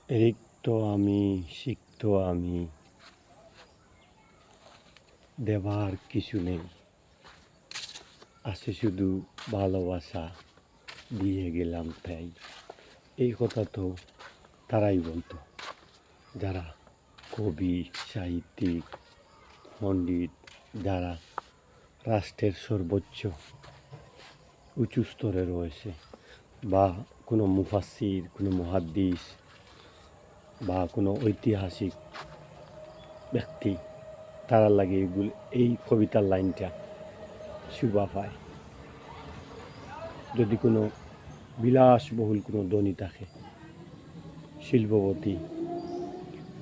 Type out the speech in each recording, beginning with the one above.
রিক্ত আমি, সিক্ত আমি, দেবার কিছু নেই, আছে শুধু ভালোবাসা, দিয়ে গেলাম তাই। এই কথা তো তারাই বলতো যারা কবি, সাহিত্যিক, পণ্ডিত, যারা রাষ্ট্রের সর্বোচ্চ উঁচু স্তরে রয়েছে, বা কোনো মুফাসসির, কোনো মুহাদ্দিস বা কোনো ঐতিহাসিক ব্যক্তি, তারা লাগে এই কবিতার লাইনটা শোভা পায়। যদি কোনো বিলাসবহুল কোনো ধনী থাকে, শিল্পপতি,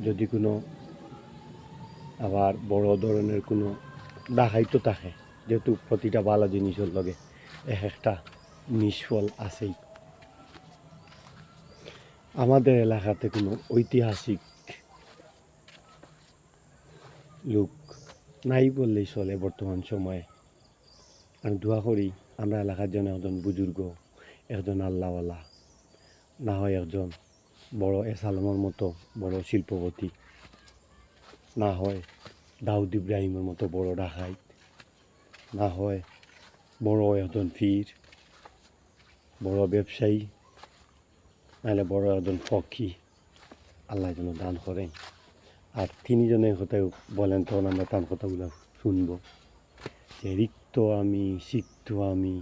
যদি কোনো আবার বড় ধরনের কোনো ডাকাইতো থাকে, যেহেতু প্রতিটা ভালো জিনিসের লগে এক একটা নিষ্ফল আছেই। আমাদের এলাকাতে কোনো ঐতিহাসিক লোক নাই বললেই চলে বর্তমান সময়ে। আমি দোয়া করি আমরা এলাকার জন্য একজন বুজুর্গ, একজন আল্লাহওয়ালা, না হয় একজন বড় এসালমের মতো বড় শিল্পপতি, না হয় দাউদ ইব্রাহিমের মতো বড় ডাকাইত, না হয় বড় একজন পীর, বড় ব্যবসায়ী, নাহলে বড় একজন ফকি আল্লাহ যেন দান করেন। আর তিনি যেন কথা বলেন, তখন আমরা তার কথাগুলো শুনব যে রিক্ত আমি, সিক্ত আমি,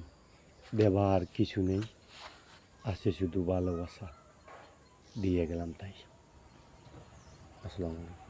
দেবার কিছু নেই, আছে শুধু ভালোবাসা, দিয়ে গেলাম তাই। আসসালামু আলাইকুম।